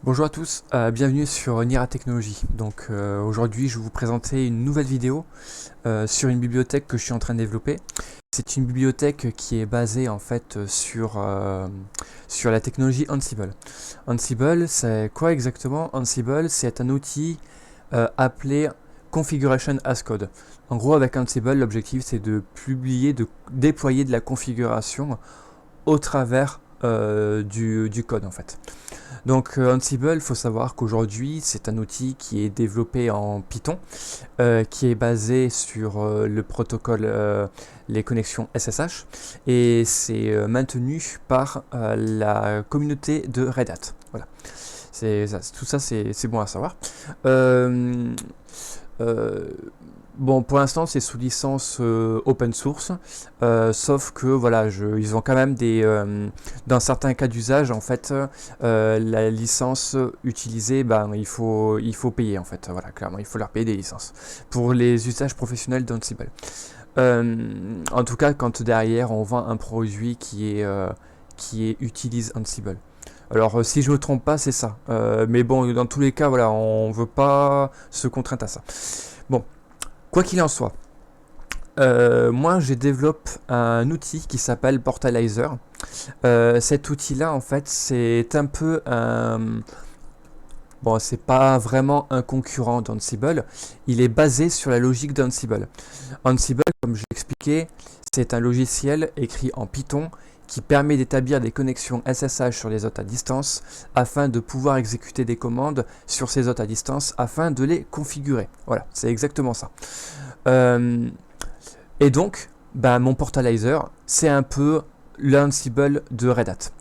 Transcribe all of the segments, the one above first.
Bonjour à tous, bienvenue sur Nira Technologies. Donc aujourd'hui je vais vous présenter une nouvelle vidéo sur une bibliothèque que je suis en train de développer. C'est une bibliothèque qui est basée en fait sur la technologie Ansible. Ansible, c'est quoi exactement? Ansible, c'est un outil appelé Configuration as Code. En gros, avec Ansible, l'objectif c'est de publier, de déployer de la configuration au travers du code en fait. Donc Ansible, il faut savoir qu'aujourd'hui c'est un outil qui est développé en Python, qui est basé sur le protocole, les connexions SSH, et c'est maintenu par la communauté de Red Hat. Voilà. Tout ça c'est bon à savoir. Euh, euh, Bon, pour l'instant, c'est sous licence open source, sauf que voilà, ils ont quand même dans certains cas d'usage, en fait, la licence utilisée, ben, il faut payer, en fait, voilà, clairement, il faut leur payer des licences pour les usages professionnels d'Ansible. En tout cas, quand derrière on vend un produit qui utilise Ansible. Alors, si je me trompe pas, c'est ça. Mais bon, dans tous les cas, voilà, on veut pas se contraindre à ça. Bon, quoi qu'il en soit, moi je développe un outil qui s'appelle Portalizer. Cet outil-là, en fait, c'est un peu un... Bon, c'est pas vraiment un concurrent d'Ansible, il est basé sur la logique d'Ansible. Ansible, comme je l'ai expliqué, c'est un logiciel écrit en Python qui permet d'établir des connexions SSH sur les hôtes à distance afin de pouvoir exécuter des commandes sur ces hôtes à distance afin de les configurer. Voilà, c'est exactement ça. Euh, et donc, bah, mon Portalizer, c'est un peu l'Ansible de Red Hat.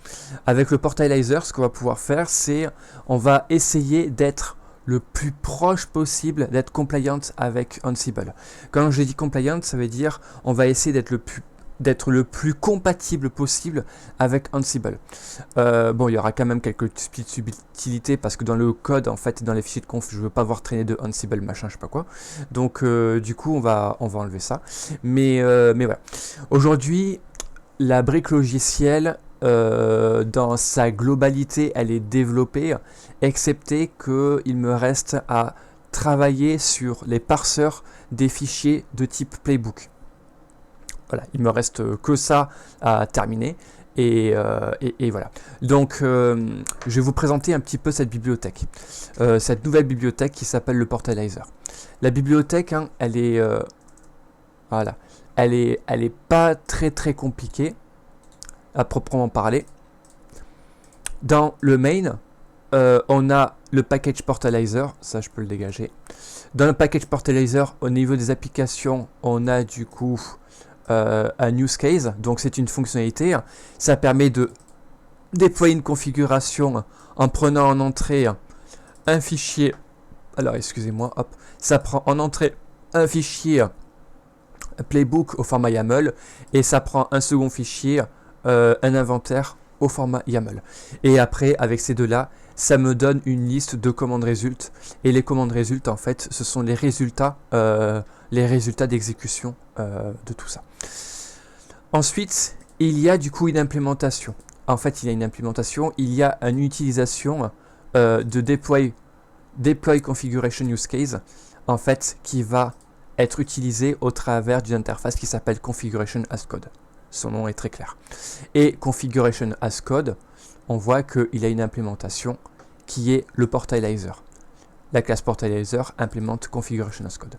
Avec le Portalizer, ce qu'on va pouvoir faire, c'est on va essayer d'être le plus proche possible, d'être compliant avec Ansible. Quand je dis compliant, ça veut dire on va essayer d'être le plus compatible possible avec Ansible. Bon, il y aura quand même quelques petites subtilités parce que dans le code, en fait, dans les fichiers de conf, je veux pas voir traîner de Ansible machin, je sais pas quoi. Donc, du coup, on va enlever ça. Mais voilà. Aujourd'hui, la brique logicielle, dans sa globalité, elle est développée, excepté qu'il me reste à travailler sur les parseurs des fichiers de type playbook. Voilà, il me reste que ça à terminer. Et voilà. Donc, je vais vous présenter un petit peu cette bibliothèque. Cette nouvelle bibliothèque qui s'appelle le Portalizer. La bibliothèque, hein, voilà, elle est pas très compliquée à proprement parler. Dans le main, on a le package Portalizer, ça je peux le dégager. Dans le package Portalizer, au niveau des applications, on a du coup un use case, donc c'est une fonctionnalité. Ça permet de déployer une configuration en prenant en entrée un fichier. Alors excusez-moi, hop, ça prend en entrée un fichier playbook au format YAML et ça prend un second fichier, un inventaire au format YAML. Et après, avec ces deux-là, ça me donne une liste de commandes résultes. Et les commandes résultes, en fait, ce sont les résultats d'exécution de tout ça. Ensuite, il y a du coup une implémentation. En fait, il y a une implémentation, il y a une utilisation de deploy configuration use case, en fait, qui va être utilisé au travers d'une interface qui s'appelle configuration as code. Son nom est très clair. Et configuration as code, on voit qu'il a une implémentation qui est le Portalizer. La classe Portalizer implémente configuration as code.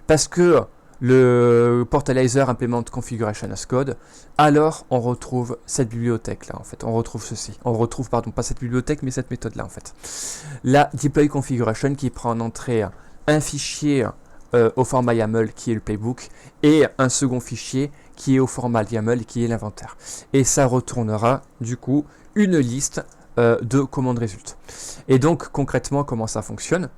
Parce que le Portalizer implémente configuration as code, alors on retrouve cette bibliothèque là en fait. On retrouve ceci. On retrouve, pardon, pas cette bibliothèque, mais cette méthode là en fait. La deploy configuration qui prend en entrée un fichier au format YAML qui est le playbook et un second fichier qui est au format YAML qui est l'inventaire. Et ça retournera du coup une liste de commandes résultes. Et donc concrètement comment ça fonctionne?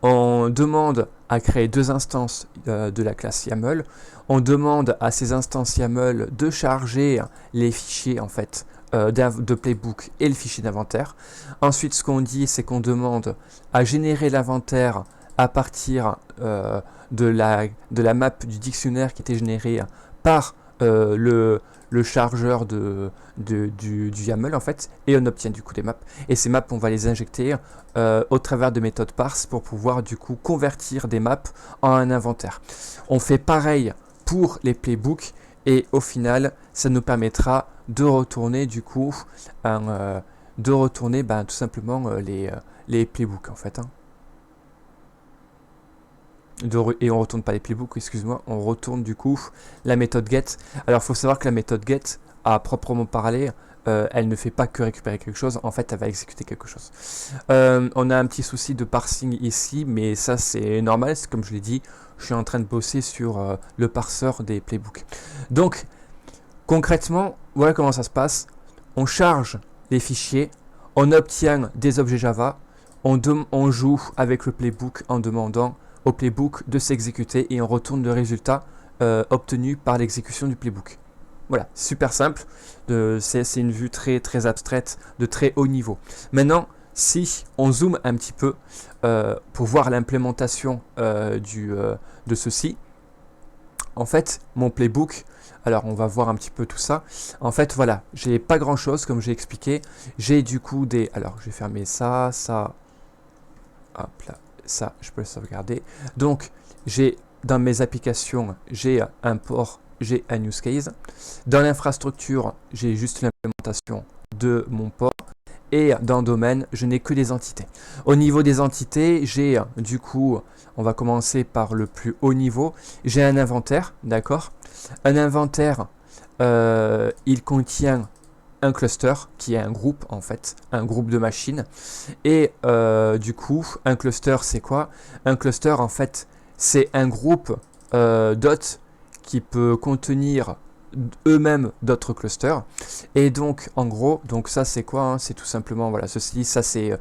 On demande à créer deux instances de la classe YAML. On demande à ces instances YAML de charger les fichiers en fait de playbook et le fichier d'inventaire. Ensuite, ce qu'on dit, c'est qu'on demande à générer l'inventaire à partir de la map du dictionnaire qui était générée par le chargeur du YAML en fait, et on obtient du coup des maps. Et ces maps, on va les injecter au travers de méthodes parse pour pouvoir du coup convertir des maps en un inventaire. On fait pareil pour les playbooks, et au final, ça nous permettra de retourner du coup tout simplement les playbooks en fait. Et on retourne pas les playbooks, excuse-moi, on retourne du coup la méthode get. Alors il faut savoir que la méthode get, à proprement parler, elle ne fait pas que récupérer quelque chose, en fait elle va exécuter quelque chose. On a un petit souci de parsing ici, mais ça c'est normal, c'est comme je l'ai dit, je suis en train de bosser sur le parseur des playbooks. Donc concrètement, voilà comment ça se passe. On charge les fichiers, on obtient des objets Java, on joue avec le playbook en demandant au playbook de s'exécuter et on retourne le résultat obtenu par l'exécution du playbook. Voilà, super simple, c'est une vue très, très abstraite, de très haut niveau. Maintenant, si on zoome un petit peu pour voir l'implémentation de ceci, en fait, mon playbook, alors on va voir un petit peu tout ça. En fait, voilà, j'ai pas grand chose comme j'ai expliqué. J'ai du coup des... Alors, je vais fermer ça, hop là, ça, je peux le sauvegarder. Donc, j'ai dans mes applications, j'ai un port, j'ai un use case. Dans l'infrastructure, j'ai juste l'implémentation de mon port. Et dans le domaine, je n'ai que des entités. Au niveau des entités, j'ai du coup, on va commencer par le plus haut niveau. J'ai un inventaire, d'accord? Un inventaire, il contient un cluster qui est un groupe en fait, un groupe de machines. Et du coup, un cluster c'est quoi? Un cluster en fait, c'est un groupe d'hôtes qui peut contenir eux-mêmes d'autres clusters. Et donc en gros, donc ça c'est quoi hein? C'est tout simplement voilà, ceci, ça c'est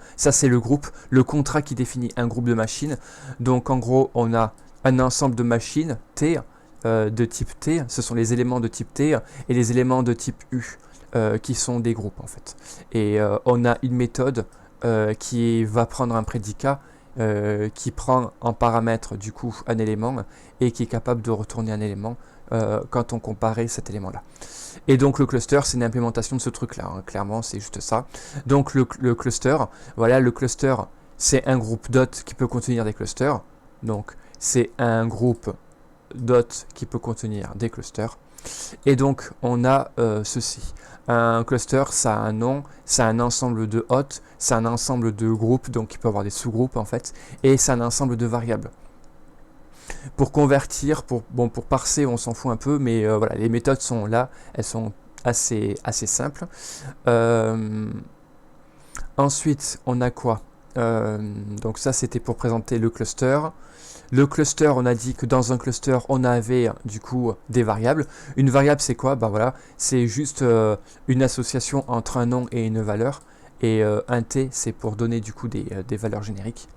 le groupe, le contrat qui définit un groupe de machines. Donc en gros, on a un ensemble de machines T de type T, ce sont les éléments de type T et les éléments de type U qui sont des groupes en fait. Et on a une méthode qui va prendre un prédicat qui prend en paramètre du coup un élément et qui est capable de retourner un élément quand on comparait cet élément-là. Et donc le cluster, c'est une implémentation de ce truc-là, hein. Clairement, c'est juste ça. Donc le cluster, voilà, le cluster, c'est un groupe dot qui peut contenir des clusters. Donc c'est un groupe dot qui peut contenir des clusters. Et donc on a ceci. Un cluster, ça a un nom, ça a un ensemble de hôtes, c'est un ensemble de groupes, donc il peut avoir des sous-groupes en fait, et c'est un ensemble de variables. Pour convertir, pour parser, on s'en fout un peu, mais voilà, les méthodes sont là, elles sont assez simples. Ensuite, on a quoi? Donc ça, c'était pour présenter le cluster. Le cluster, on a dit que dans un cluster, on avait du coup des variables. Une variable, c'est quoi? Bah voilà, c'est juste une association entre un nom et une valeur. Et un t, c'est pour donner du coup des valeurs génériques.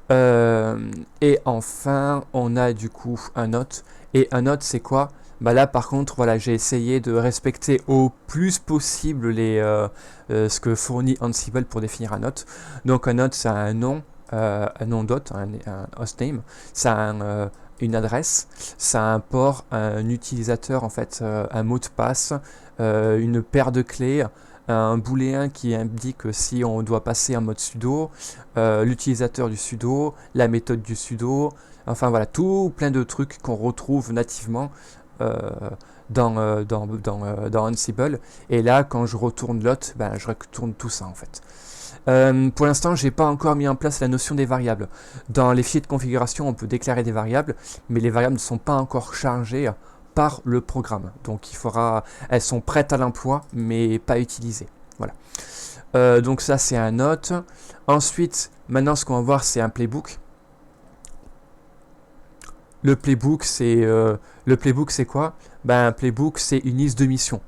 Et enfin, on a du coup un note. Et un note, c'est quoi? Bah là, par contre, voilà, j'ai essayé de respecter au plus possible ce que fournit Ansible pour définir un note. Donc un note, c'est un nom d'hôte, un hostname. Ça a une adresse, ça a un port, un utilisateur, en fait, un mot de passe, une paire de clés, un booléen qui indique si on doit passer en mode sudo, l'utilisateur du sudo, la méthode du sudo, enfin voilà, tout plein de trucs qu'on retrouve nativement dans Ansible. Et là, quand je retourne l'hôte, ben, je retourne tout ça en fait. Pour l'instant, j'ai pas encore mis en place la notion des variables. Dans les fichiers de configuration, on peut déclarer des variables, mais les variables ne sont pas encore chargées par le programme. Donc elles sont prêtes à l'emploi, mais pas utilisées. Voilà. Donc ça, c'est un note. Ensuite, maintenant, ce qu'on va voir, c'est un playbook. Le playbook, c'est quoi? Ben, un playbook, c'est une liste de missions.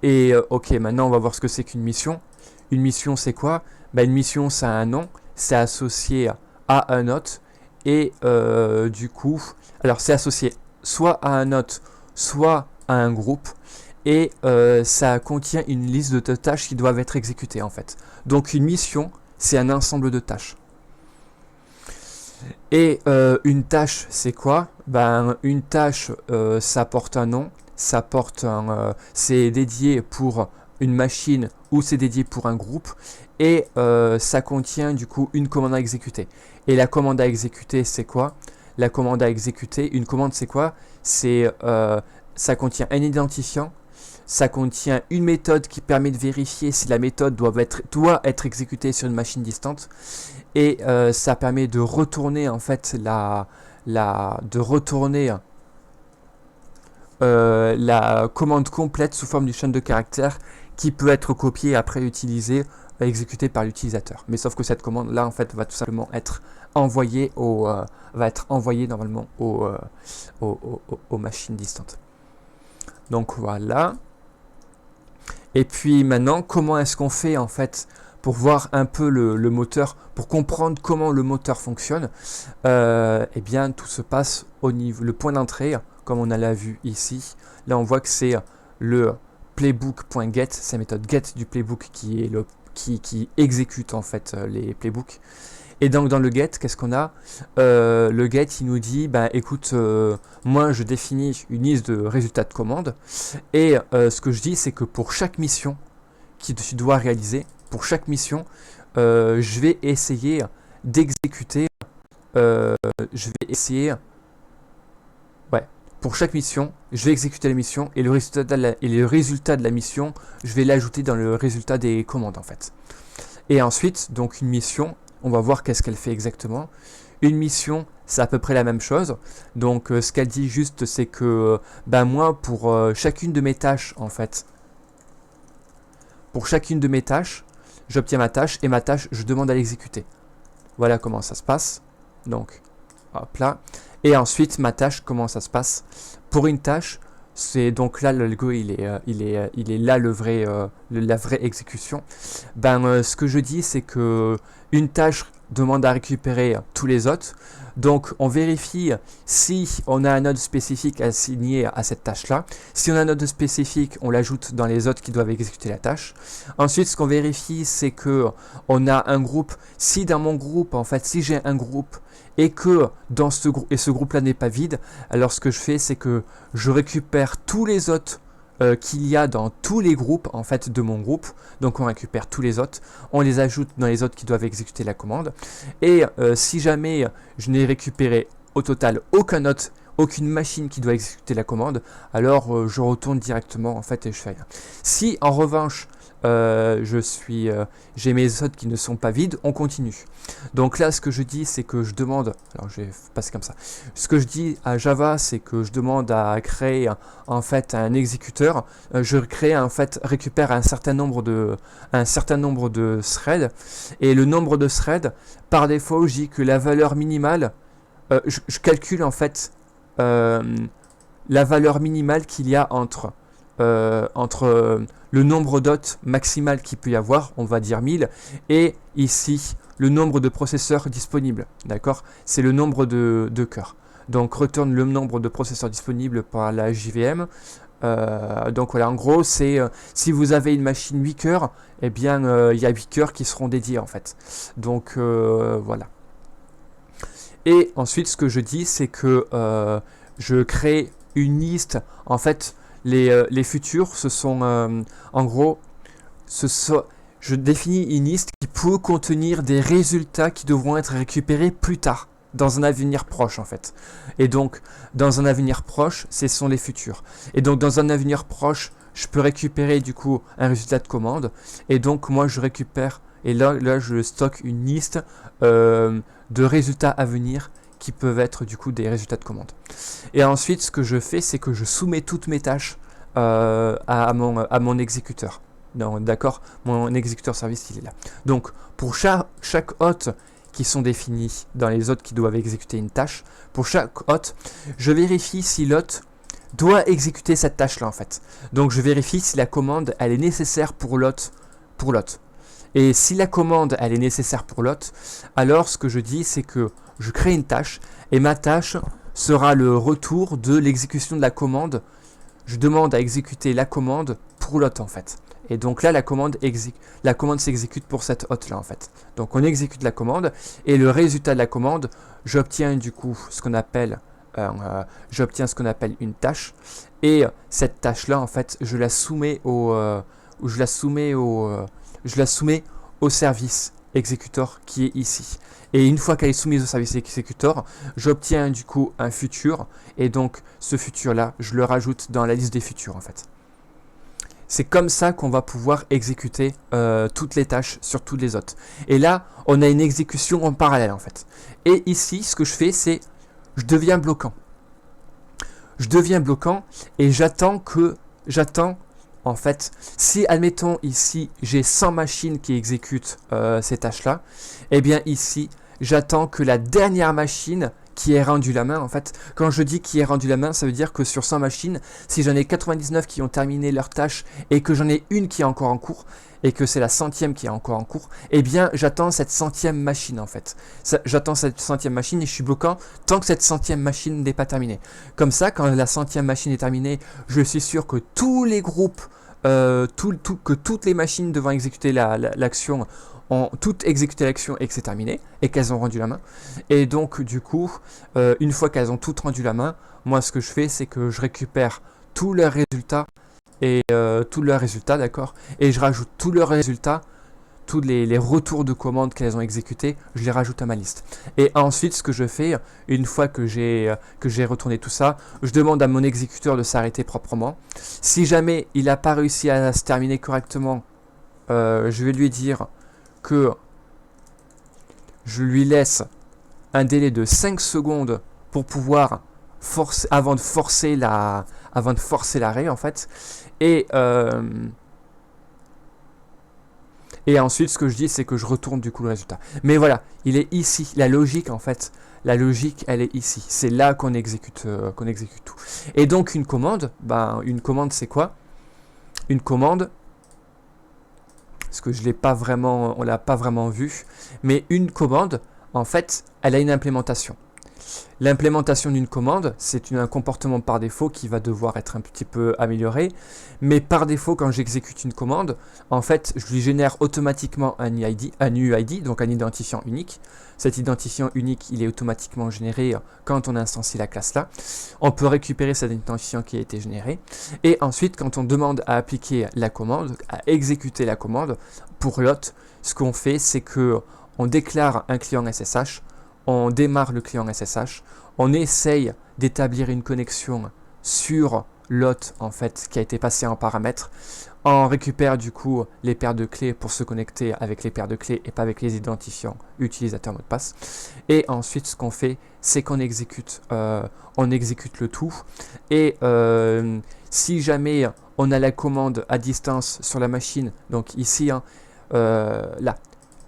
Et ok, maintenant, on va voir ce que c'est qu'une mission. Une mission, c'est quoi? Ben, une mission, ça a un nom, c'est associé à un hôte, et du coup, alors c'est associé soit à un hôte, soit à un groupe, et ça contient une liste de tâches qui doivent être exécutées en fait. Donc une mission, c'est un ensemble de tâches. Et une tâche, c'est quoi? Ben, une tâche, ça porte un nom, ça porte c'est dédié pour une machine ou c'est dédié pour un groupe, et ça contient du coup une commande à exécuter. Et la commande à exécuter, c'est quoi? La commande à exécuter, une commande, c'est quoi? C'est ça contient un identifiant, ça contient une méthode qui permet de vérifier si la méthode doit être exécutée sur une machine distante, et ça permet de retourner en fait la commande complète sous forme d'une chaîne de caractères qui peut être copiée et après utilisée, exécutée par l'utilisateur. Mais sauf que cette commande là en fait va tout simplement être envoyée normalement aux machines distantes. Donc voilà. Et puis maintenant, comment est-ce qu'on fait en fait pour voir un peu le moteur, pour comprendre comment le moteur fonctionne? Eh bien, tout se passe au niveau, le point d'entrée, comme on l'a vu ici. Là, on voit que c'est le playbook.get, c'est la méthode get du playbook qui exécute en fait les playbooks. Et donc dans le get, qu'est-ce qu'on a? Le get, il nous dit, bah écoute, moi je définis une liste de résultats de commande, et ce que je dis, c'est que pour chaque mission que tu dois réaliser, pour chaque mission, je vais essayer d'exécuter, pour chaque mission, je vais exécuter la mission, et le résultat de la mission, je vais l'ajouter dans le résultat des commandes en fait. Et ensuite, donc une mission, on va voir qu'est-ce qu'elle fait exactement. Une mission, c'est à peu près la même chose. Donc ce qu'elle dit juste, c'est que moi, pour chacune de mes tâches, en fait, pour chacune de mes tâches, j'obtiens ma tâche, et ma tâche, je demande à l'exécuter. Voilà comment ça se passe. Donc, hop là. Et ensuite, ma tâche, comment ça se passe? Pour une tâche, c'est donc là l'algo il est là la vraie exécution. Ce que je dis, c'est que une tâche demande à récupérer tous les autres. Donc on vérifie si on a un node spécifique assigné à cette tâche-là. Si on a un node spécifique, on l'ajoute dans les autres qui doivent exécuter la tâche. Ensuite, ce qu'on vérifie, c'est que on a un groupe. Si dans mon groupe, en fait, si j'ai un groupe et que dans ce groupe-là n'est pas vide, alors ce que je fais, c'est que je récupère tous les autres qu'il y a dans tous les groupes en fait de mon groupe. Donc on récupère tous les autres, on les ajoute dans les autres qui doivent exécuter la commande, et si jamais je n'ai récupéré au total aucune machine qui doit exécuter la commande, alors je retourne directement en fait et je fais rien. Si en revanche j'ai mes autres qui ne sont pas vides, on continue. Donc là, ce que je dis, c'est que je demande, alors je vais passer comme ça, ce que je dis à Java, c'est que je demande à créer en fait un exécuteur. Je crée en fait, récupère un certain nombre de threads, et le nombre de threads, par défaut, je dis que la valeur minimale, je calcule en fait la valeur minimale qu'il y a entre le nombre d'hôtes maximal qu'il peut y avoir, on va dire 1000, et ici le nombre de processeurs disponibles, d'accord? C'est le nombre de cœurs. Donc retourne le nombre de processeurs disponibles par la JVM. Donc voilà, en gros, c'est si vous avez une machine 8 cœurs, eh bien il y a 8 cœurs qui seront dédiés en fait. Donc voilà. Et ensuite, ce que je dis, c'est que je crée une liste, en fait. Les futurs, ce sont en gros, je définis une liste qui peut contenir des résultats qui devront être récupérés plus tard, dans un avenir proche en fait. Et donc, dans un avenir proche, ce sont les futurs. Et donc, dans un avenir proche, je peux récupérer du coup un résultat de commande. Et donc, moi, je récupère, et là je stocke une liste de résultats à venir qui peuvent être du coup des résultats de commande. Et ensuite, ce que je fais, c'est que je soumets toutes mes tâches à mon exécuteur. D'accord, mon exécuteur service, il est là. Donc, pour chaque hôte qui sont définis dans les hôtes qui doivent exécuter une tâche, pour chaque hôte, je vérifie si l'hôte doit exécuter cette tâche-là, en fait. Donc, je vérifie si la commande, elle est nécessaire pour l'hôte. Et si la commande, elle est nécessaire pour l'hôte, alors ce que je dis, c'est que je crée une tâche, et ma tâche sera le retour de l'exécution de la commande. Je demande à exécuter la commande pour l'hôte en fait. Et donc là, la commande s'exécute pour cette hôte là en fait. Donc on exécute la commande, et le résultat de la commande, j'obtiens du coup ce qu'on appelle j'obtiens ce qu'on appelle une tâche. Et cette tâche-là, en fait, je la soumets au service exécuteur qui est ici. Et une fois qu'elle est soumise au service exécuteur, j'obtiens du coup un futur. Et donc, ce futur-là, je le rajoute dans la liste des futurs, en fait. C'est comme ça qu'on va pouvoir exécuter toutes les tâches sur toutes les autres. Et là, on a une exécution en parallèle, en fait. Et ici, ce que je fais, c'est je deviens bloquant. Je deviens bloquant et j'attends, en fait, si, admettons, ici, j'ai 100 machines qui exécutent ces tâches-là, eh bien, ici, j'attends que la dernière machine qui ait rendu la main, en fait, quand je dis qui ait rendu la main, ça veut dire que sur 100 machines, si j'en ai 99 qui ont terminé leur tâche et que j'en ai une qui est encore en cours, et que c'est la 100e qui est encore en cours, eh bien, j'attends cette 100e machine, en fait. J'attends cette 100e machine et je suis bloquant tant que cette 100e machine n'est pas terminée. Comme ça, quand la 100e machine est terminée, je suis sûr que tous les groupes, que toutes les machines devant exécuter l'action ont toutes exécuté l'action et que c'est terminé, et qu'elles ont rendu la main. Et donc, du coup, une fois qu'elles ont toutes rendu la main, moi, ce que je fais, c'est que je récupère tous leurs résultats, et d'accord, et je rajoute tous leurs résultats, tous les retours de commandes qu'elles ont exécutés, je les rajoute à ma liste. Et ensuite, ce que je fais, une fois que j'ai retourné tout ça, je demande à mon exécuteur de s'arrêter proprement. Si jamais il n'a pas réussi à se terminer correctement, je vais lui dire que je lui laisse un délai de 5 secondes pour pouvoir forcer, avant de forcer l'arrêt, en fait. Et ensuite, ce que je dis, c'est que je retourne du coup le résultat. Mais voilà, il est ici. La logique, en fait, elle est ici. C'est là qu'on exécute tout. Et donc, une commande, c'est quoi? Une commande, parce que on l'a pas vraiment vu, mais une commande, en fait, elle a une implémentation. L'implémentation d'une commande, c'est un comportement par défaut qui va devoir être un petit peu amélioré. Mais par défaut, quand j'exécute une commande, en fait, je lui génère automatiquement un UID, donc un identifiant unique. Cet identifiant unique, il est automatiquement généré quand on instancie la classe là. On peut récupérer cet identifiant qui a été généré. Et ensuite, quand on demande à appliquer la commande, à exécuter la commande, pour l'hôte, ce qu'on fait, c'est que on déclare un client SSH, on démarre le client SSH, on essaye d'établir une connexion sur l'hôte en fait qui a été passé en paramètre, on récupère du coup les paires de clés pour se connecter avec les paires de clés et pas avec les identifiants utilisateurs mot de passe. Et ensuite ce qu'on fait, c'est qu'on exécute, le tout. Et si jamais on a la commande à distance sur la machine, donc ici, là,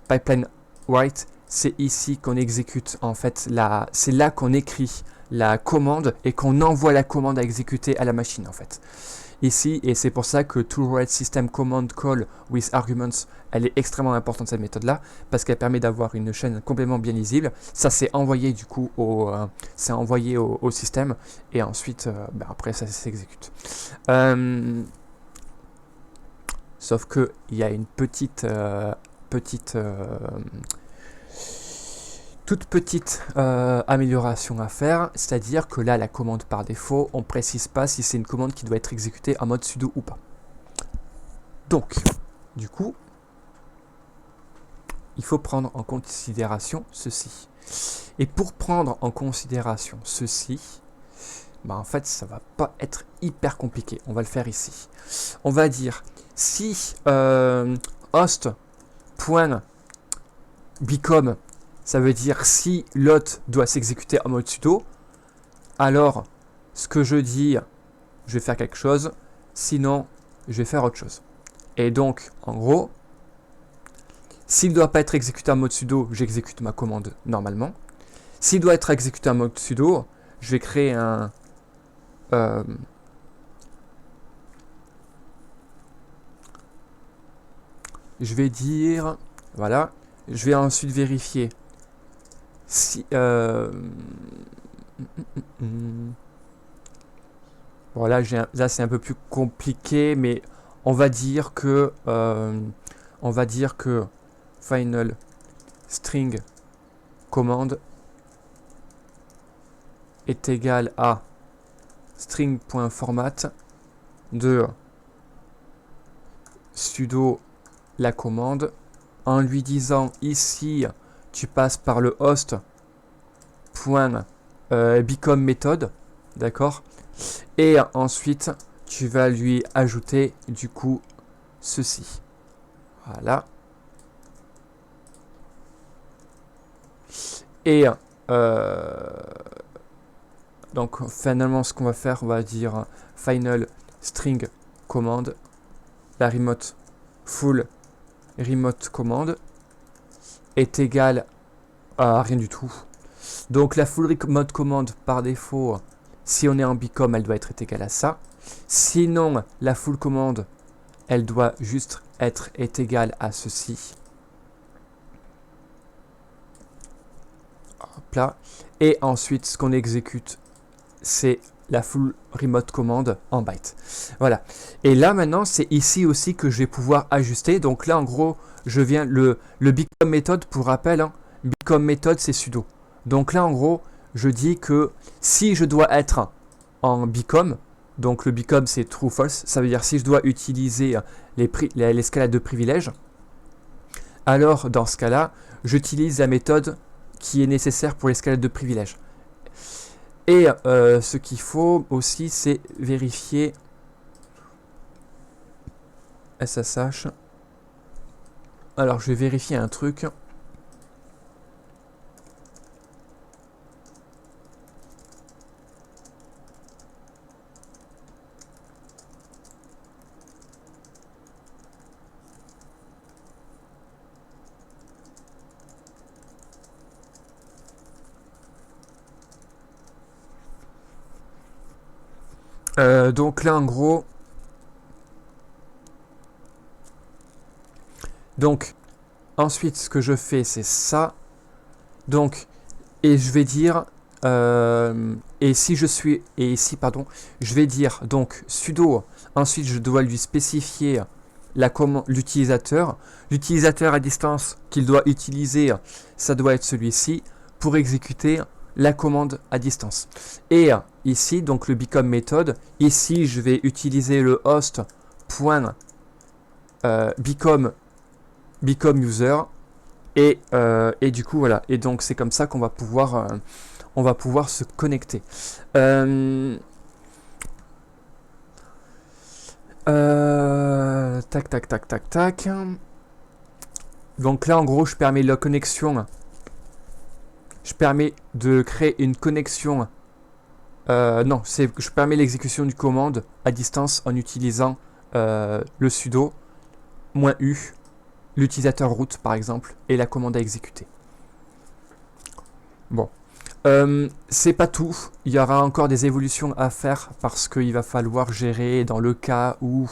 pipeline write, c'est ici qu'on exécute en fait, c'est là qu'on écrit la commande et qu'on envoie la commande à exécuter à la machine en fait. Ici, et c'est pour ça que toWrite system command call with arguments, elle est extrêmement importante cette méthode là, parce qu'elle permet d'avoir une chaîne complètement bien lisible. Ça c'est envoyé du coup au système, et ensuite après ça s'exécute. Sauf que il y a une toute petite amélioration à faire, c'est-à-dire que là, la commande par défaut, on ne précise pas si c'est une commande qui doit être exécutée en mode sudo ou pas. Donc, du coup, il faut prendre en considération ceci. Et pour prendre en considération ceci, en fait, ça va pas être hyper compliqué. On va le faire ici. On va dire, si host.become, ça veut dire si l'hôte doit s'exécuter en mode sudo, alors ce que je dis, je vais faire quelque chose, sinon je vais faire autre chose. Et donc, en gros, s'il ne doit pas être exécuté en mode sudo, j'exécute ma commande normalement. S'il doit être exécuté en mode sudo, je vais créer un... je vais dire... Voilà. Je vais ensuite vérifier si... Bon, là c'est un peu plus compliqué, mais on va dire que final string command est égal à string.format de sudo la commande en lui disant ici tu passes par le host point become méthode, d'accord, et ensuite tu vas lui ajouter du coup ceci, voilà, et donc finalement ce qu'on va faire, on va dire final string commande, la remote full remote commande est égale à rien du tout. Donc la full remote commande par défaut, si on est en become, elle doit être égale à ça. Sinon, la full commande, elle doit juste être égale à ceci. Hop là. Et ensuite, ce qu'on exécute, c'est la full remote commande en byte. Voilà. Et là, maintenant, c'est ici aussi que je vais pouvoir ajuster. Donc là, en gros, je viens le become méthode, pour rappel, hein, become méthode, c'est sudo. Donc là, en gros, je dis que si je dois être en become, donc le become, c'est true false, ça veut dire si je dois utiliser l'escalade de privilèges, alors dans ce cas-là, j'utilise la méthode qui est nécessaire pour l'escalade de privilèges. Et ce qu'il faut aussi, c'est vérifier SSH. Alors, je vais vérifier un truc. Donc là, en gros, donc ensuite, ce que je fais, c'est ça. Donc, et je vais dire, et ici, pardon, je vais dire donc sudo. Ensuite, je dois lui spécifier l'utilisateur. L'utilisateur à distance qu'il doit utiliser, ça doit être celui-ci pour exécuter la commande à distance. Et ici, donc le become méthode, ici, je vais utiliser le host point become user. Et du coup, voilà. Et donc, c'est comme ça qu'on va pouvoir, se connecter. Tac, tac, tac, tac, tac. Donc là, en gros, je permets la connexion. Je permets de créer une connexion. Non, je permets l'exécution du commande à distance en utilisant le sudo -u, l'utilisateur root par exemple, et la commande à exécuter. Bon. C'est pas tout, il y aura encore des évolutions à faire parce qu'il va falloir gérer dans le cas où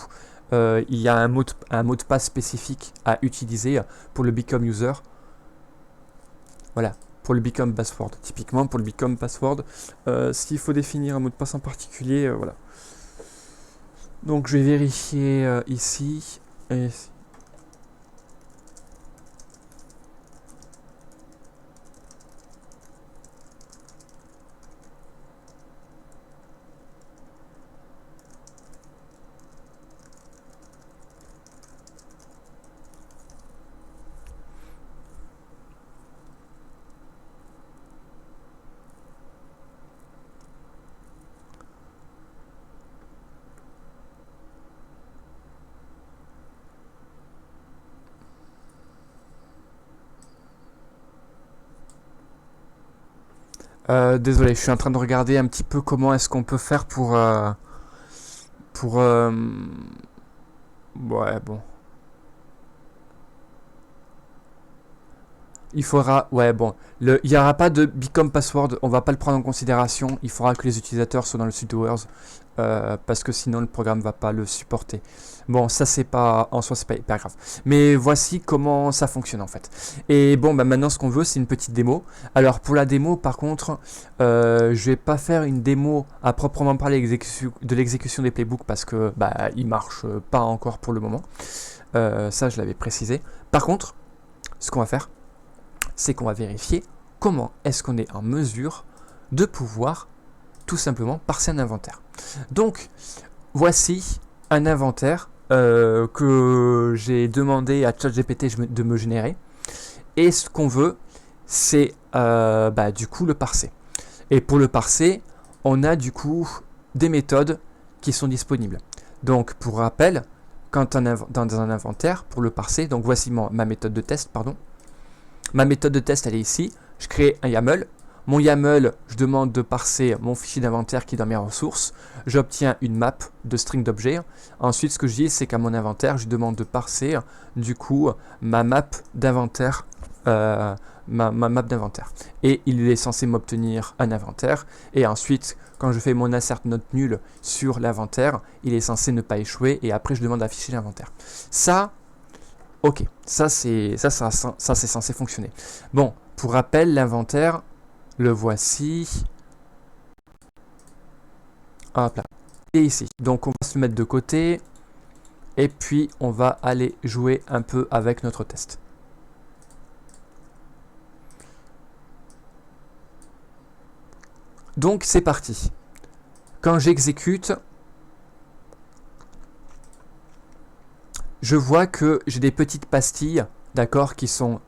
il y a un mot de passe spécifique à utiliser pour le become user. Voilà, pour le become password. Typiquement pour le become password, s'il faut définir un mot de passe en particulier, voilà. Donc je vais vérifier ici et ici. Désolé, je suis en train de regarder un petit peu comment est-ce qu'on peut faire pour ouais, bon. Il faudra, ouais, bon, il n'y aura pas de become password, on va pas le prendre en considération. Il faudra que les utilisateurs soient dans le sudoers parce que sinon le programme va pas le supporter. Bon, ça c'est pas, en soi c'est pas hyper grave. Mais voici comment ça fonctionne en fait. Et bon, bah maintenant ce qu'on veut c'est une petite démo. Alors pour la démo, par contre, je vais pas faire une démo à proprement parler de l'exécution des playbooks parce que bah il marche pas encore pour le moment. Ça je l'avais précisé. Par contre, ce qu'on va faire, c'est qu'on va vérifier comment est-ce qu'on est en mesure de pouvoir tout simplement parser un inventaire. Donc, voici un inventaire que j'ai demandé à ChatGPT de me générer. Et ce qu'on veut, c'est du coup le parser. Et pour le parser, on a du coup des méthodes qui sont disponibles. Donc, pour rappel, quand dans un inventaire, pour le parser, donc voici ma méthode de test, pardon. Ma méthode de test, elle est ici. Je crée un YAML. Mon YAML, je demande de parser mon fichier d'inventaire qui est dans mes ressources. J'obtiens une map de string d'objet. Ensuite, ce que je dis, c'est qu'à mon inventaire, je demande de parser du coup ma map d'inventaire. Ma map d'inventaire. Et il est censé m'obtenir un inventaire. Et ensuite, quand je fais mon insert note nulle sur l'inventaire, il est censé ne pas échouer. Et après, je demande d'afficher l'inventaire. Ça, ok. Ça, c'est censé fonctionner. Bon, pour rappel, l'inventaire, le voici. Hop là. Et ici. Donc, on va se le mettre de côté. Et puis, on va aller jouer un peu avec notre test. Donc, c'est parti. Quand j'exécute, je vois que j'ai des petites pastilles, d'accord, qui sont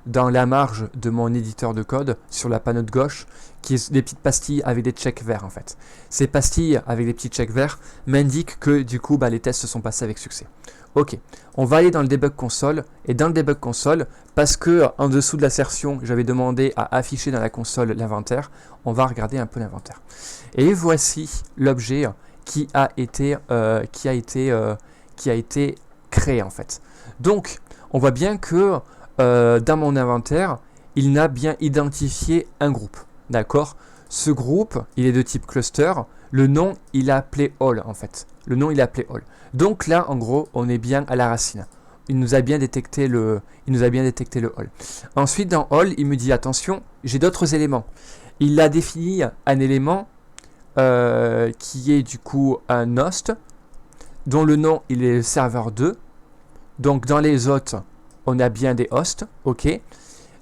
dans la marge de mon éditeur de code, sur la panneau de gauche, qui est des petites pastilles avec des checks verts en fait. Ces pastilles avec des petits checks verts m'indiquent que du coup les tests se sont passés avec succès. Ok, on va aller dans le debug console, et dans le debug console, parce que en dessous de l'assertion, j'avais demandé à afficher dans la console l'inventaire, on va regarder un peu l'inventaire. Et voici l'objet qui a été créé en fait. Donc, on voit bien que dans mon inventaire, il n'a bien identifié un groupe. D'accord? Ce groupe, il est de type cluster. Le nom, il a appelé all en fait. Le nom, il a appelé all. Donc là, en gros, on est bien à la racine. Il nous a bien détecté le all. Ensuite, dans all, il me dit attention, j'ai d'autres éléments. Il a défini un élément qui est du coup un host, dont le nom, il est serveur 2. Donc dans les autres, on a bien des hosts, ok.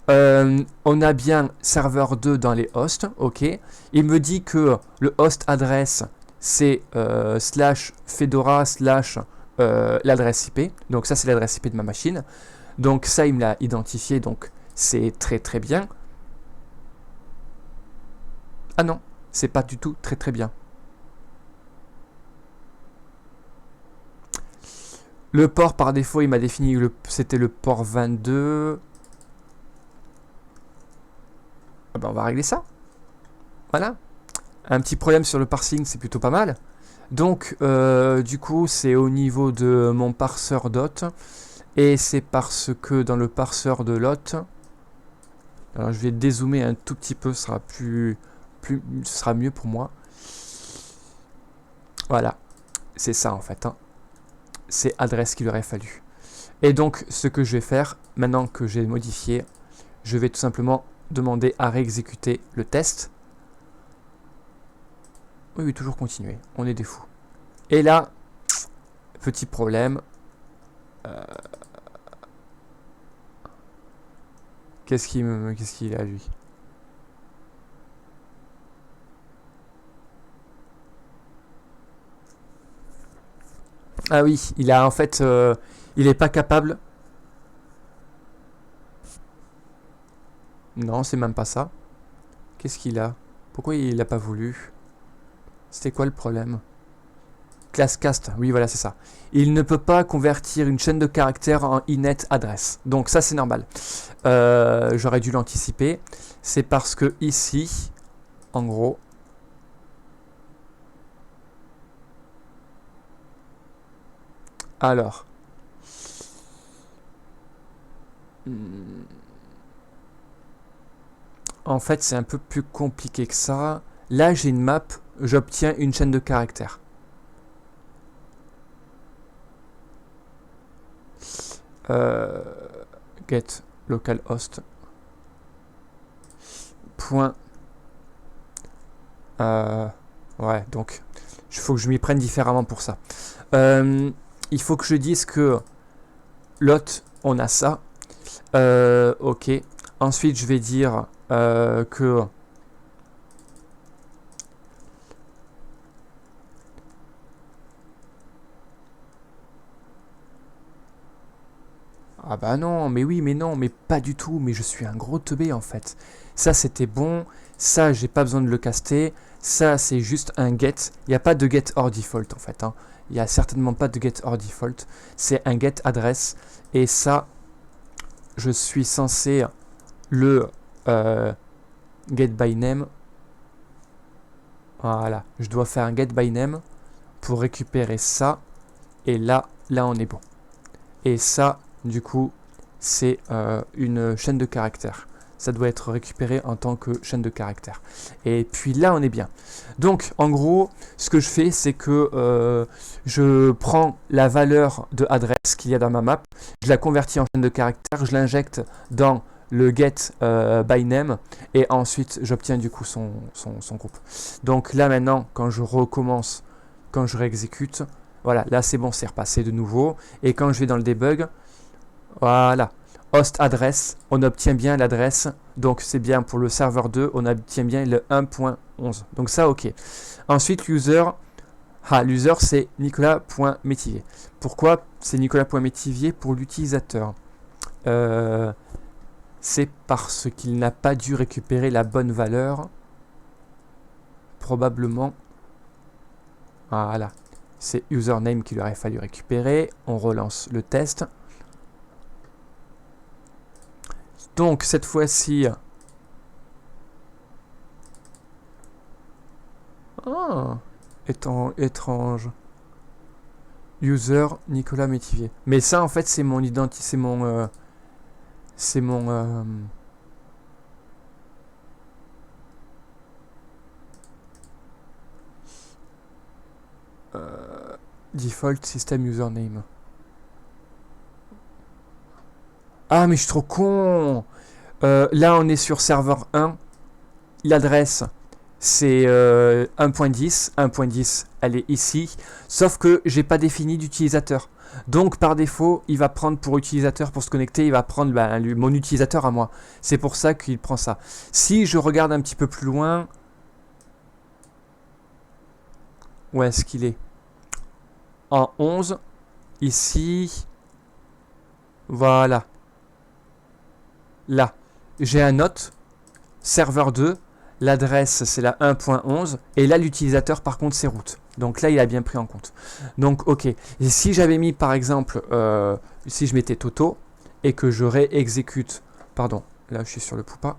On a bien serveur 2 dans les hosts, ok. Il me dit que le host adresse, c'est /fedora/ l'adresse IP. Donc ça, c'est l'adresse IP de ma machine. Donc ça, il me l'a identifié, donc c'est très très bien. Ah non, c'est pas du tout très très bien. Le port par défaut, il m'a défini, c'était le port 22. Ah ben on va régler ça. Voilà. Un petit problème sur le parsing, c'est plutôt pas mal. Donc, du coup, c'est au niveau de mon parseur dot. Et c'est parce que dans le parseur de lot, alors je vais dézoomer un tout petit peu, ce sera mieux pour moi. Voilà. C'est ça en fait. Hein. C'est adresse qu'il aurait fallu. Et donc, ce que je vais faire, maintenant que j'ai modifié, je vais tout simplement demander à réexécuter le test. Oui, toujours continuer. On est des fous. Et là, petit problème. Qu'est-ce qu'il a, lui? Ah oui, il a en fait... il n'est pas capable... Non, c'est même pas ça. Qu'est-ce qu'il a? Pourquoi il n'a pas voulu? C'était quoi le problème? Class cast, oui voilà c'est ça. Il ne peut pas convertir une chaîne de caractères en init address. Donc ça c'est normal. J'aurais dû l'anticiper. C'est parce que ici, en gros... Alors... En fait, c'est un peu plus compliqué que ça. Là, j'ai une map, j'obtiens une chaîne de caractères. Get localhost. Point. Ouais, donc, il faut que je m'y prenne différemment pour ça. Il faut que je dise que lot, on a ça. Ok. Ensuite, je vais dire que Ah bah non, mais oui, mais non, mais pas du tout, mais je suis un gros teubé en fait. Ça c'était bon, ça j'ai pas besoin de le caster, ça c'est juste un get. Il n'y a pas de get or default en fait, hein. Il n'y a certainement pas de get or default, c'est un get adresse, et ça, je suis censé le get by name. Voilà, je dois faire un get by name pour récupérer ça, et là on est bon. Et ça, du coup, c'est une chaîne de caractères. Ça doit être récupéré en tant que chaîne de caractères. Et puis là, on est bien. Donc, en gros, ce que je fais, c'est que je prends la valeur de adresse qu'il y a dans ma map, je la convertis en chaîne de caractères, je l'injecte dans le get by name, et ensuite, j'obtiens du coup son groupe. Donc là, maintenant, quand je recommence, quand je réexécute, voilà, là c'est bon, c'est repassé de nouveau. Et quand je vais dans le debug, voilà, host adresse, on obtient bien l'adresse. Donc c'est bien pour le serveur 2, on obtient bien le 1.11. Donc ça, ok. Ensuite, l'user, l'user c'est Nicolas.métivier. Pourquoi c'est Nicolas.métivier pour l'utilisateur? C'est parce qu'il n'a pas dû récupérer la bonne valeur. Probablement. Voilà. C'est username qu'il aurait fallu récupérer. On relance le test. Donc cette fois-ci... Ah, étrange. User Nicolas Métivier. Mais ça en fait c'est mon identité, c'est mon... default system username. Ah mais je suis trop con. Là on est sur serveur 1. L'adresse c'est 1.10. 1.10 elle est ici. Sauf que j'ai pas défini d'utilisateur. Donc par défaut il va prendre pour utilisateur pour se connecter. Il va prendre mon utilisateur à moi. C'est pour ça qu'il prend ça. Si je regarde un petit peu plus loin... Où est-ce qu'il est? En 11. Ici. Voilà. Là. J'ai un note. Serveur 2. L'adresse, c'est la 1.11. Et là, l'utilisateur, par contre, c'est root. Donc là, il a bien pris en compte. Donc, ok. Et si j'avais mis, par exemple, si je mettais Toto et que je réexécute, pardon, là, je suis sur le poupa,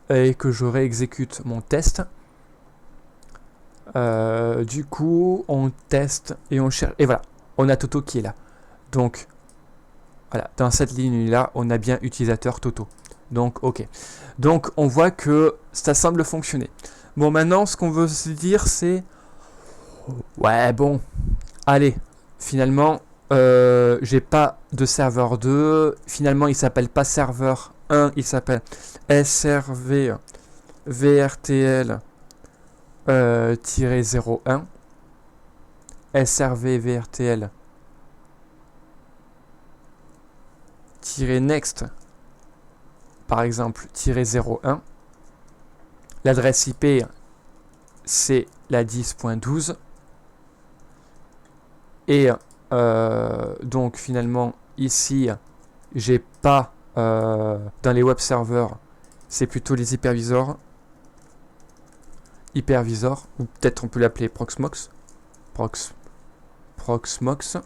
et que je réexécute mon test, du coup, on teste et on cherche. Et voilà, on a Toto qui est là. Donc, voilà, dans cette ligne-là, on a bien utilisateur Toto. Donc, ok. Donc, on voit que ça semble fonctionner. Bon, maintenant, ce qu'on veut se dire, c'est... Ouais, bon, allez, finalement, j'ai pas de serveur 2. Finalement, il s'appelle pas serveur 1, il s'appelle SRV VRTL 01. SRV VRTL next, par exemple, -01. L'adresse IP, c'est la 10.12. Et donc finalement, ici, j'ai pas dans les web serveurs, c'est plutôt les hyperviseurs. Hypervisor, ou peut-être on peut l'appeler Proxmox. Proxmox.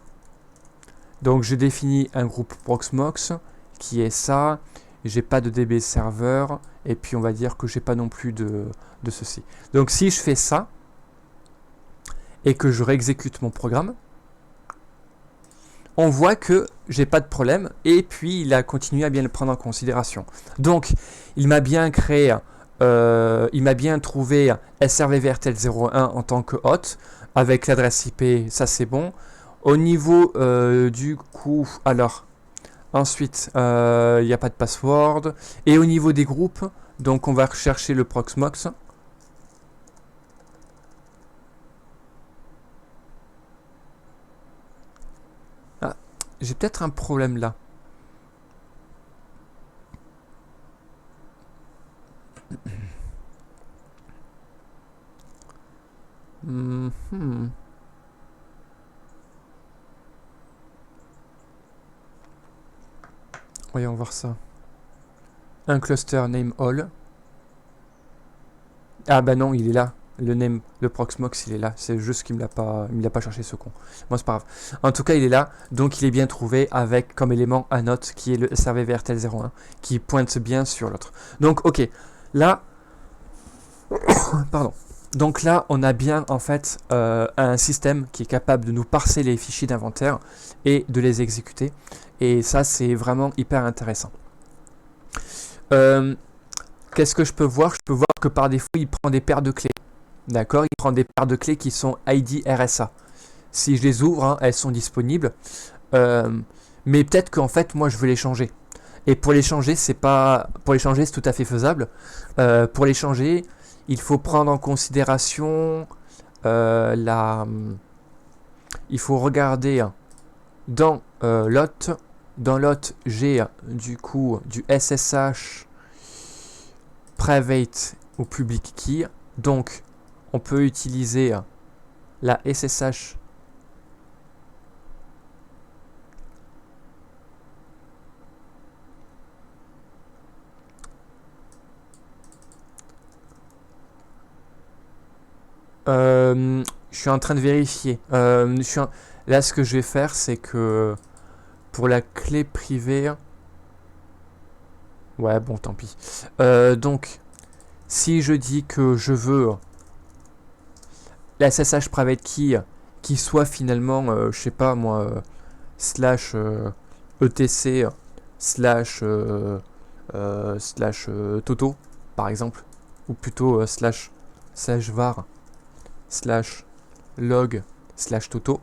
Donc je définis un groupe Proxmox qui est ça. J'ai pas de DB serveur. Et puis on va dire que j'ai pas non plus de ceci. Donc si je fais ça et que je réexécute mon programme, on voit que j'ai pas de problème. Et puis il a continué à bien le prendre en considération. Donc il m'a bien créé, il m'a bien trouvé SRVVRTL01 en tant que hôte avec l'adresse IP. Ça c'est bon. Au niveau du coup, alors, ensuite, il n'y a pas de password. Et au niveau des groupes, donc on va rechercher le Proxmox. Ah, j'ai peut-être un problème là. Voyons voir ça. Un cluster name all. Ah bah non, il est là. Le Proxmox, il est là. C'est juste qu'il me l'a pas cherché, ce con. Bon, c'est pas grave. En tout cas, il est là. Donc, il est bien trouvé avec comme élément un note qui est le SRVVRTL01 qui pointe bien sur l'autre. Donc, ok. Là, pardon. Donc là, on a bien en fait un système qui est capable de nous parser les fichiers d'inventaire et de les exécuter. Et ça, c'est vraiment hyper intéressant. Qu'est-ce que je peux voir? Je peux voir que par défaut, il prend des paires de clés. D'accord? Il prend des paires de clés qui sont ID RSA. Si je les ouvre, hein, elles sont disponibles. Mais peut-être qu'en fait, moi, je veux les changer. Et pour les changer, c'est tout à fait faisable. Pour les changer, il faut prendre en considération il faut regarder dans l'hôte. Dans l'hôte, j'ai du coup du SSH private ou public key. Donc, on peut utiliser la SSH je suis en train de vérifier. Là, ce que je vais faire, c'est que pour la clé privée... Ouais, bon, tant pis. Donc, si je dis que je veux la SSH private key qui soit finalement, je sais pas moi, slash etc slash toto, par exemple, ou plutôt slash var slash log slash toto,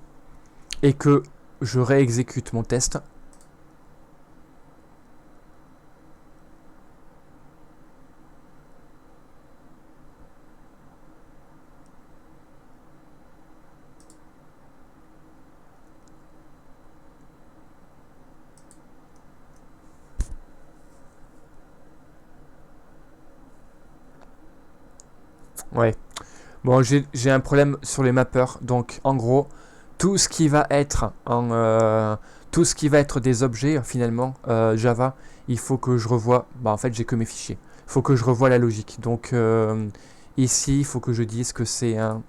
et que je réexécute mon test. Ouais. Bon, j'ai un problème sur les mappers. Donc, en gros, tout ce qui va être des objets, finalement, Java, il faut que je revoie. Bah, en fait, j'ai que mes fichiers. Il faut que je revoie la logique. Donc, ici, il faut que je dise que c'est un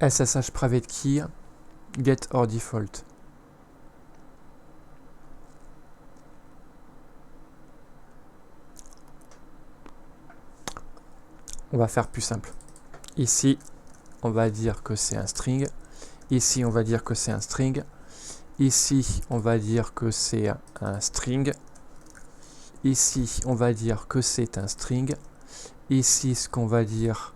SSH private key get or default. On va faire plus simple. Ici, on va dire que c'est un string. Ici, on va dire que c'est un string. Ici, on va dire que c'est un string. Ici, on va dire que c'est un string. Ici, ce qu'on va dire,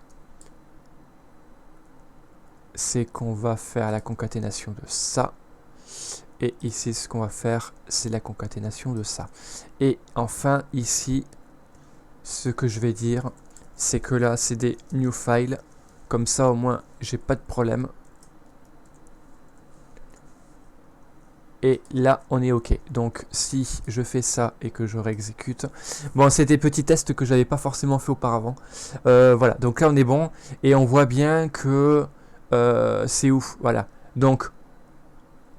c'est qu'on va faire la concaténation de ça. Et ici, ce qu'on va faire, c'est la concaténation de ça. Et enfin, ici, ce que je vais dire, c'est que là, c'est des new files. Comme ça, au moins, j'ai pas de problème. Et là, on est OK. Donc, si je fais ça et que je réexécute... Bon, c'est des petits tests que j'avais pas forcément fait auparavant. Voilà, donc là, on est bon. Et on voit bien que c'est ouf. Voilà. Donc,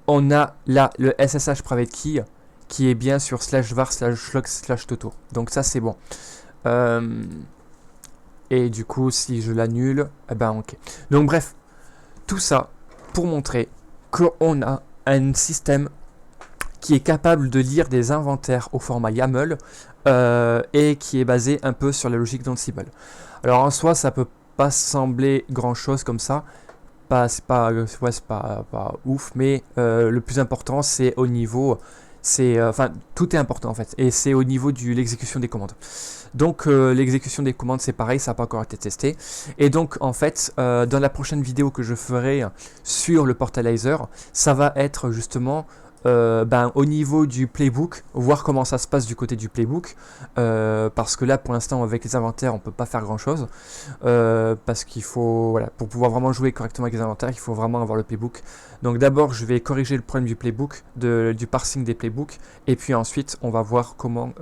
on a là le SSH private key qui est bien sur /var /log /toto. Donc ça, c'est bon. Et du coup, si je l'annule, eh ben OK. Donc bref, tout ça pour montrer qu'on a un système qui est capable de lire des inventaires au format YAML et qui est basé un peu sur la logique d'Ansible. Alors en soi, ça peut pas sembler grand chose comme ça, c'est pas ouf, mais le plus important c'est au niveau, enfin tout est important en fait, et c'est au niveau de l'exécution des commandes. Donc l'exécution des commandes c'est pareil, ça n'a pas encore été testé. Et donc en fait dans la prochaine vidéo que je ferai sur le Portalizer, ça va être justement au niveau du playbook, voir comment ça se passe du côté du playbook, parce que là pour l'instant avec les inventaires on peut pas faire grand chose, parce qu'il faut, voilà, pour pouvoir vraiment jouer correctement avec les inventaires il faut vraiment avoir le playbook. Donc d'abord je vais corriger le problème du playbook, du parsing des playbooks, et puis ensuite on va voir comment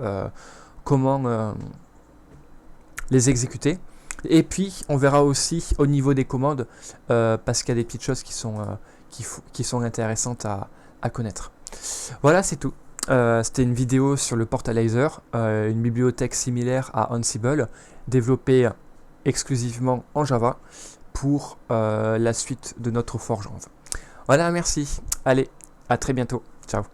les exécuter. Et puis, on verra aussi au niveau des commandes, parce qu'il y a des petites choses qui sont intéressantes à connaître. Voilà, c'est tout. C'était une vidéo sur le Portalizer, une bibliothèque similaire à Ansible, développée exclusivement en Java pour la suite de notre ForgeRange. Voilà, merci. Allez, à très bientôt. Ciao.